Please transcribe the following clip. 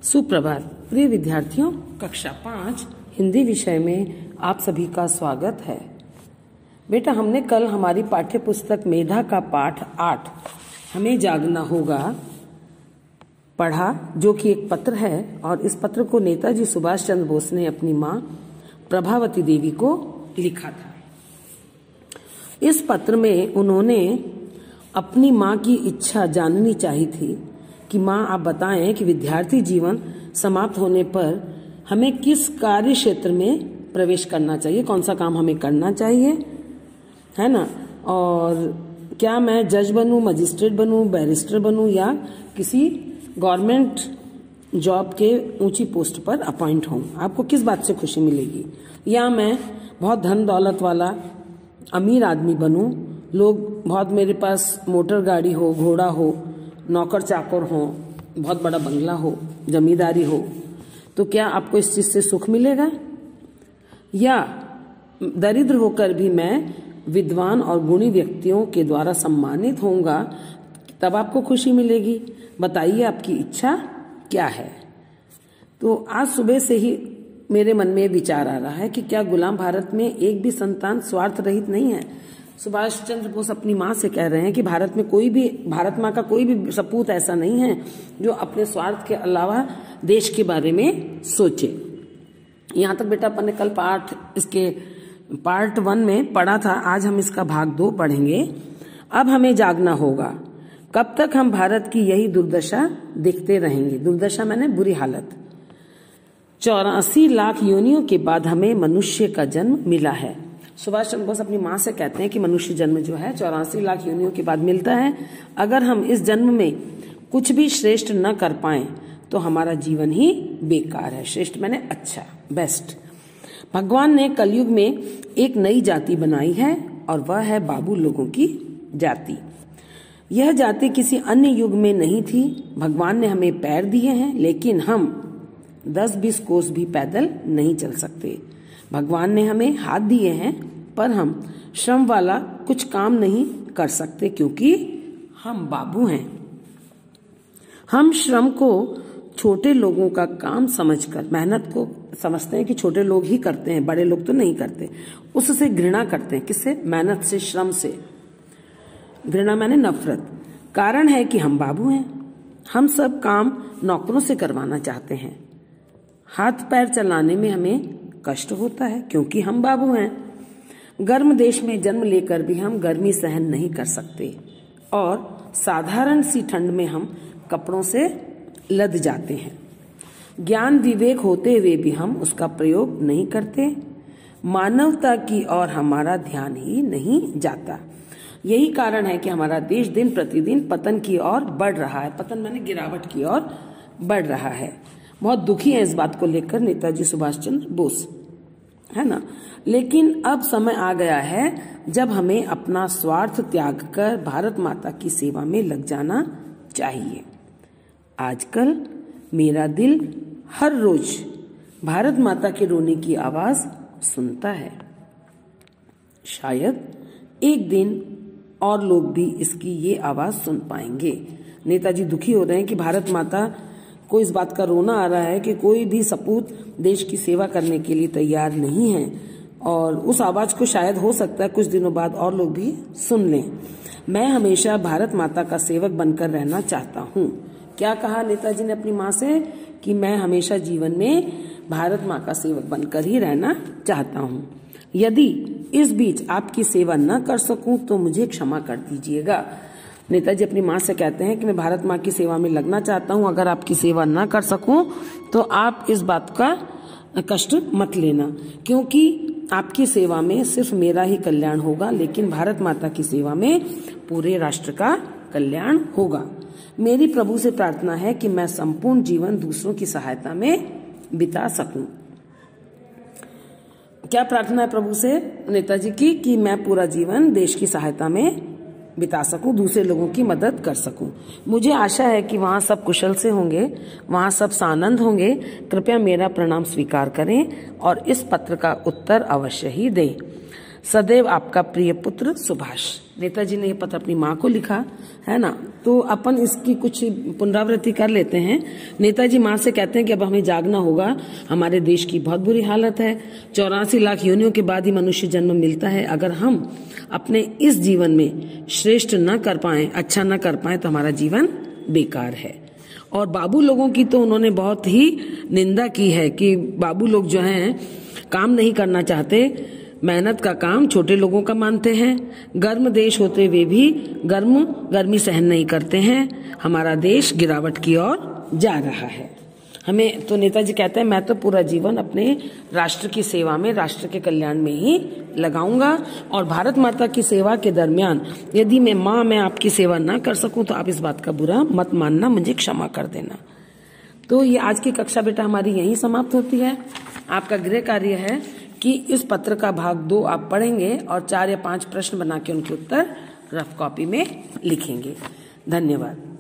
सुप्रभात प्रिय विद्यार्थियों, कक्षा 5 हिंदी विषय में आप सभी का स्वागत है। बेटा, हमने कल हमारी पाठ्य पुस्तक मेधा का पाठ 8 हमें जागना होगा पढ़ा, जो कि एक पत्र है और इस पत्र को नेताजी सुभाष चंद्र बोस ने अपनी मां प्रभावती देवी को लिखा था। इस पत्र में उन्होंने अपनी मां की इच्छा जाननी चाहिए थी कि मां, आप बताएं कि विद्यार्थी जीवन समाप्त होने पर हमें किस कार्य क्षेत्र में प्रवेश करना चाहिए, कौन सा काम हमें करना चाहिए, है ना। और क्या मैं जज बनूं, मजिस्ट्रेट बनूं, बैरिस्टर बनूं या किसी गवर्नमेंट जॉब के ऊंची पोस्ट पर अपॉइंट हूं, आपको किस बात से खुशी मिलेगी। या मैं बहुत धन दौलत वाला अमीर आदमी बनूं, लोग बहुत मेरे पास मोटर गाड़ी हो, घोड़ा हो, नौकर चाकर हो, बहुत बड़ा बंगला हो, जमींदारी हो, तो क्या आपको इस चीज से सुख मिलेगा। या दरिद्र होकर भी मैं विद्वान और गुणी व्यक्तियों के द्वारा सम्मानित होऊंगा, तब आपको खुशी मिलेगी। बताइए आपकी इच्छा क्या है। तो आज सुबह से ही मेरे मन में विचार आ रहा है कि क्या गुलाम भारत में एक भी संतान स्वार्थ रहित नहीं है। सुभाष चंद्र बोस अपनी मां से कह रहे हैं कि भारत मां का कोई भी सपूत ऐसा नहीं है जो अपने स्वार्थ के अलावा देश के बारे में सोचे। यहां तक बेटा अपन ने कल इसके पार्ट 1 में पढ़ा था। आज हम इसका भाग 2 पढ़ेंगे। अब हमें जागना होगा। कब तक हम भारत की यही दुर्दशा देखते रहेंगे। दुर्दशा मैंने बुरी हालत। 84 लाख योनियों के बाद हमें मनुष्य का जन्म मिला है। सुभाष चंद्र बोस अपनी मां से कहते हैं कि मनुष्य जन्म जो है 84 लाख योनियों के बाद मिलता है। अगर हम इस जन्म में कुछ भी श्रेष्ठ न कर पाए तो हमारा जीवन ही बेकार है। श्रेष्ठ मैंने अच्छा, बेस्ट। भगवान ने कलयुग में एक नई जाति बनाई है और वह है बाबू लोगों की जाति। यह जाति किसी अन्य युग में नहीं थी। भगवान ने हमें पैर दिए हैं, लेकिन हम 10-20 कोस भी पैदल नहीं चल सकते। भगवान ने हमें हाथ दिए हैं, पर हम श्रम वाला कुछ काम नहीं कर सकते क्योंकि हम बाबू हैं। हम श्रम को छोटे लोगों का काम समझकर, मेहनत को समझते हैं कि छोटे लोग ही करते हैं, बड़े लोग तो नहीं करते। उससे घृणा करते हैं। किससे? मेहनत से, श्रम से। घृणा माने नफरत। कारण है कि हम बाबू हैं। हम सब काम नौकरों से करवाना चाहते हैं। हाथ पैर चलाने में हमें कष्ट होता है क्योंकि हम बाबू हैं। गर्म देश में जन्म लेकर भी हम गर्मी सहन नहीं कर सकते और साधारण सी ठंड में हम कपड़ों से लद जाते हैं। ज्ञान विवेक होते हुए भी हम उसका प्रयोग नहीं करते। मानवता की ओर हमारा ध्यान ही नहीं जाता। यही कारण है कि हमारा देश दिन प्रतिदिन पतन की ओर बढ़ रहा है। पतन माने गिरावट की ओर बढ़ रहा है। बहुत दुखी है इस बात को लेकर नेताजी सुभाष चंद्र बोस, है ना। लेकिन अब समय आ गया है जब हमें अपना स्वार्थ त्याग कर भारत माता की सेवा में लग जाना चाहिए। आजकल मेरा दिल हर रोज भारत माता के रोने की आवाज सुनता है। शायद एक दिन और लोग भी इसकी ये आवाज सुन पाएंगे। नेताजी दुखी हो रहे हैं कि भारत माता को इस बात का रोना आ रहा है कि कोई भी सपूत देश की सेवा करने के लिए तैयार नहीं है, और उस आवाज को शायद हो सकता है कुछ दिनों बाद और लोग भी सुन लें। मैं हमेशा भारत माता का सेवक बनकर रहना चाहता हूँ। क्या कहा नेताजी ने अपनी माँ से कि मैं हमेशा जीवन में भारत माँ का सेवक बनकर ही रहना चाहता हूँ। यदि इस बीच आपकी सेवा न कर सकूं तो मुझे क्षमा कर दीजिएगा। नेताजी अपनी मां से कहते हैं कि मैं भारत मां की सेवा में लगना चाहता हूं। अगर आपकी सेवा न कर सकूं तो आप इस बात का कष्ट मत लेना, क्योंकि आपकी सेवा में सिर्फ मेरा ही कल्याण होगा, लेकिन भारत माता की सेवा में पूरे राष्ट्र का कल्याण होगा। मेरी प्रभु से प्रार्थना है कि मैं संपूर्ण जीवन दूसरों की सहायता में बिता सकूं। क्या प्रार्थना है प्रभु से नेताजी की? कि मैं पूरा जीवन देश की सहायता में बिता सकूं, दूसरे लोगों की मदद कर सकूं। मुझे आशा है कि वहां सब कुशल से होंगे, वहां सब सानंद होंगे। कृपया मेरा प्रणाम स्वीकार करें और इस पत्र का उत्तर अवश्य ही दें। सदैव आपका प्रिय पुत्र सुभाष। नेताजी ने ये पत्र अपनी माँ को लिखा है ना। तो अपन इसकी कुछ पुनरावृत्ति कर लेते हैं। नेताजी माँ से कहते हैं कि अब हमें जागना होगा, हमारे देश की बहुत बुरी हालत है। 84 लाख योनियों के बाद ही मनुष्य जन्म मिलता है। अगर हम अपने इस जीवन में श्रेष्ठ न कर पाए, अच्छा न कर पाए, तो हमारा जीवन बेकार है। और बाबू लोगों की तो उन्होंने बहुत ही निंदा की है कि बाबू लोग जो हैं काम नहीं करना चाहते, मेहनत का काम छोटे लोगों का मानते हैं। गर्म देश होते हुए भी गर्मी सहन नहीं करते हैं। हमारा देश गिरावट की ओर जा रहा है। हमें तो नेताजी कहते हैं, मैं तो पूरा जीवन अपने राष्ट्र की सेवा में, राष्ट्र के कल्याण में ही लगाऊंगा। और भारत माता की सेवा के दरमियान यदि मैं आपकी सेवा ना कर सकूं तो आप इस बात का बुरा मत मानना, मुझे क्षमा कर देना। तो ये आज की कक्षा बेटा हमारी यहीं समाप्त होती है। आपका गृह कार्य है कि इस पत्र का भाग 2 आप पढ़ेंगे और 4 या 5 प्रश्न बना के उनके उत्तर रफ कॉपी में लिखेंगे। धन्यवाद।